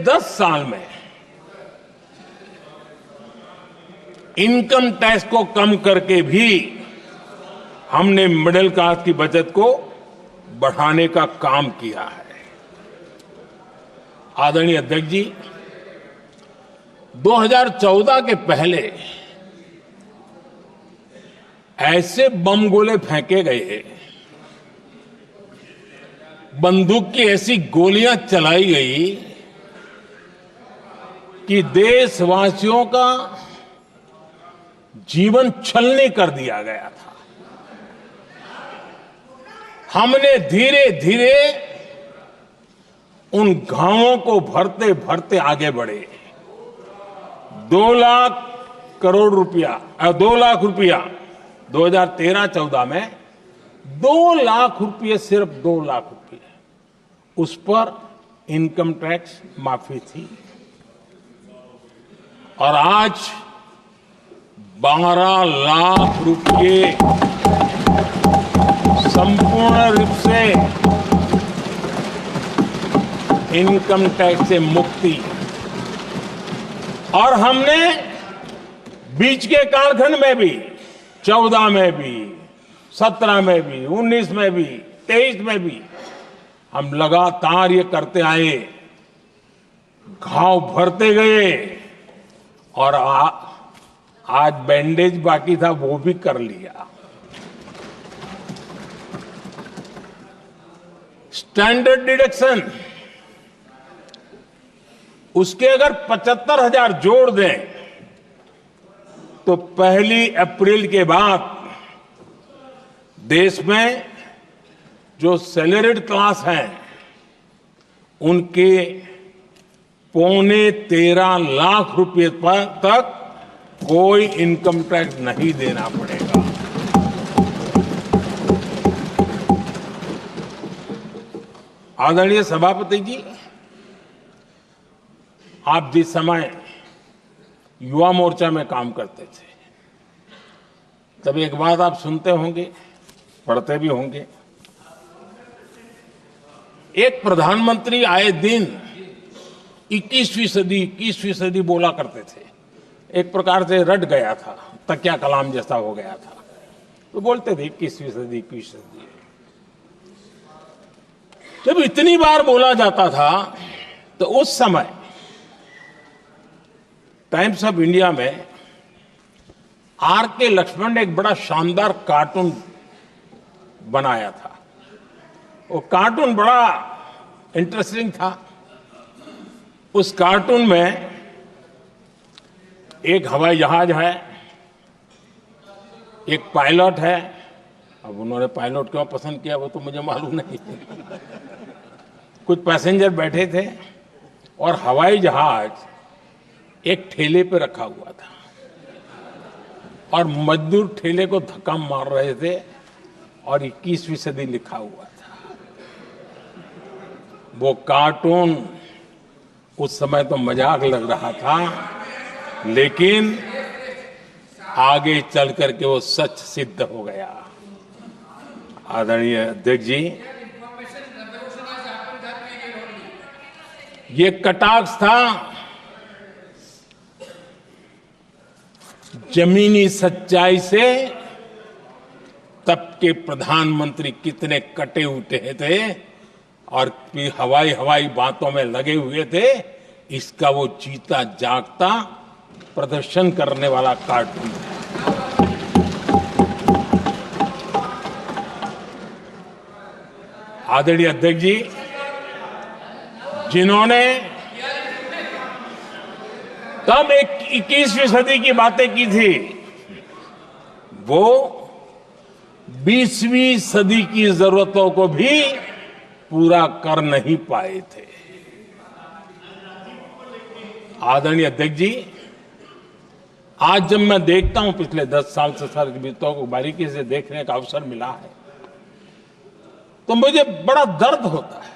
10 साल में income tax को कम करके भी हमने मिडिल क्लास की बचत को बढ़ाने का काम किया है। आदरणीय अध्यक्ष जी, 2014 के पहले ऐसे बम गोले फेंके गए, बंदूक की ऐसी गोलियां चलाई गई कि देशवासियों का जीवन छलनी कर दिया गया था। हमने धीरे धीरे उन घावों को भरते भरते आगे बढ़े। 2 लाख करोड़ रुपया 2 लाख रुपया 2013-14 में 2 लाख रुपये, सिर्फ 2 लाख रुपये उस पर इनकम टैक्स माफी थी। और आज 12 लाख रुपये संपूर्ण रूप से इनकम टैक्स से मुक्ति। और हमने बीच के कालखंड में भी 14 में भी, 17 में भी, 19 में भी, 23 में भी हम लगातार ये करते आए, घाव भरते गए और आज बैंडेज बाकी था वो भी कर लिया। स्टैंडर्ड डिडक्शन उसके अगर 75,000 जोड़ दें तो 1 अप्रैल के बाद देश में जो सैलरीड क्लास हैं उनके 13.25 लाख रुपए तक कोई इनकम टैक्स नहीं देना पड़ेगा। आदरणीय सभापति जी, आप जिस समय युवा मोर्चा में काम करते थे तब एक बात आप सुनते होंगे, पढ़ते भी होंगे। एक प्रधानमंत्री आए दिन 21वीं सदी बोला करते थे। एक प्रकार से रट गया था, तकिया कलाम जैसा हो गया था, तो बोलते थे 21वीं सदी। जब इतनी बार बोला जाता था तो उस समय टाइम्स ऑफ इंडिया में आर.के. लक्ष्मण ने एक बड़ा शानदार कार्टून बनाया था। वो कार्टून बड़ा इंटरेस्टिंग था। उस कार्टून में एक हवाई जहाज है, एक पायलट है। अब उन्होंने पायलट क्यों पसंद किया वो तो मुझे मालूम नहीं। कुछ पैसेंजर बैठे थे और हवाई जहाज एक ठेले पे रखा हुआ था और मजदूर ठेले को धक्का मार रहे थे और 21वीं सदी लिखा हुआ था। वो कार्टून उस समय तो मजाक लग रहा था, लेकिन आगे चल करके वो सच सिद्ध हो गया। आदरणीय अध्यक्ष जी, ये कटाक्ष था जमीनी सच्चाई से। तब के प्रधानमंत्री कितने कटे उठे थे और हवाई बातों में लगे हुए थे, इसका वो जीता जागता प्रदर्शन करने वाला कार्टून है। आदरणीय अध्यक्ष जी, जिन्होंने तब 21वीं सदी की बातें की थी, वो 20वीं सदी की जरूरतों को भी पूरा कर नहीं पाए थे। आदरणीय अध्यक्ष जी, आज जब मैं देखता हूं, पिछले 10 साल से सारी विषयों को बारीकी से देखने का अवसर मिला है, तो मुझे बड़ा दर्द होता है।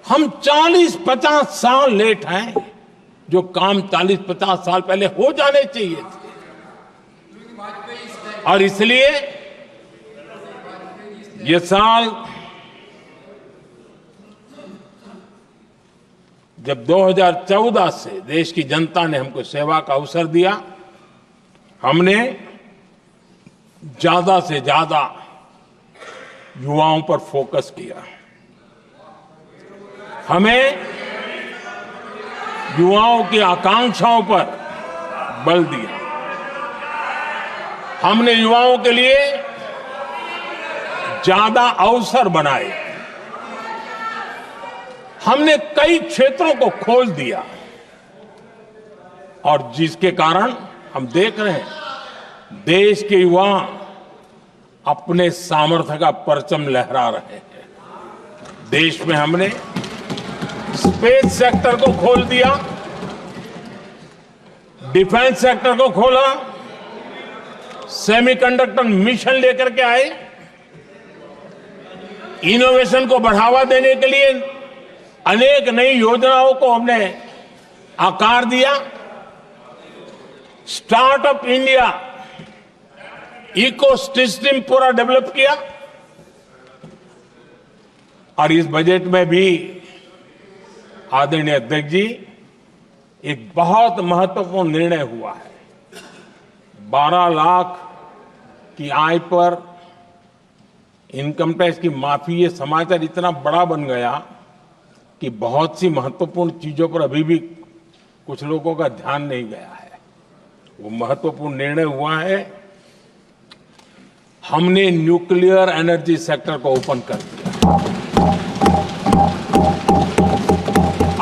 हम 40-50 साल लेट हैं, जो काम 40-50 साल पहले हो जाने चाहिए थे। और इसलिए ये साल जब 2014 से देश की जनता ने हमको सेवा का अवसर दिया, हमने ज्यादा से ज्यादा युवाओं पर फोकस किया। हमें युवाओं की आकांक्षाओं पर बल दिया। हमने युवाओं के लिए ज्यादा अवसर बनाए। हमने कई क्षेत्रों को खोल दिया और जिसके कारण हम देख रहे हैं देश के युवा अपने सामर्थ्य का परचम लहरा रहे हैं। देश में हमने स्पेस सेक्टर को खोल दिया, डिफेंस सेक्टर को खोला, सेमीकंडक्टर मिशन लेकर के आए, इनोवेशन को बढ़ावा देने के लिए अनेक नई योजनाओं को हमने आकार दिया। स्टार्टअप इंडिया इकोसिस्टम पूरा डेवलप किया और इस बजट में भी आदरणीय अध्यक्ष जी एक बहुत महत्वपूर्ण निर्णय हुआ है। 12 लाख की आय पर इनकम टैक्स की माफी, ये समाचार इतना बड़ा बन गया कि बहुत सी महत्वपूर्ण चीजों पर अभी भी कुछ लोगों का ध्यान नहीं गया है। वो महत्वपूर्ण निर्णय हुआ है। हमने न्यूक्लियर एनर्जी सेक्टर को ओपन कर दिया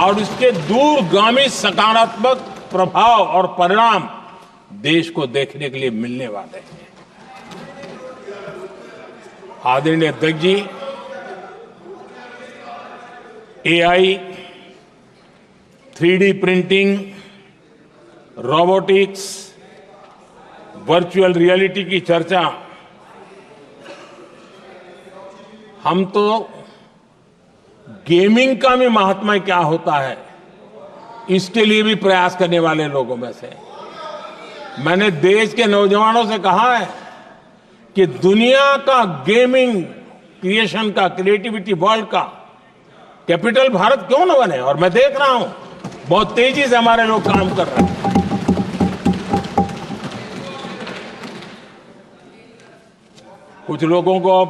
और इसके दूरगामी सकारात्मक प्रभाव और परिणाम देश को देखने के लिए मिलने वाले हैं। आदरणीय अध्यक्ष ji, AI, 3D printing, robotics, virtual reality की चर्चा हम तो गेमिंग का भी महात्मा क्या होता है इसके लिए भी प्रयास करने वाले लोगों में से। मैंने देश के नौजवानों से कहा है कि दुनिया का गेमिंग क्रिएशन का, क्रिएटिविटी वर्ल्ड का कैपिटल भारत क्यों न बने। और मैं देख रहा हूं बहुत तेजी से हमारे लोग काम कर रहे हैं। कुछ लोगों को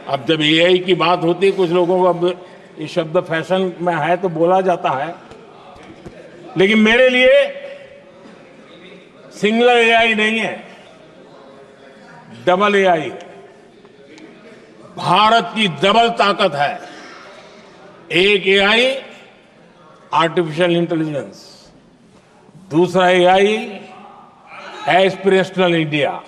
अब जब एआई की बात होती है, कुछ लोगों को अब ये शब्द फैशन में है तो बोला जाता है, लेकिन मेरे लिए सिंगल एआई नहीं है, डबल एआई है। भारत की डबल ताकत है। एक एआई आर्टिफिशियल इंटेलिजेंस, दूसरा एआई एस्पिरेशनल इंडिया।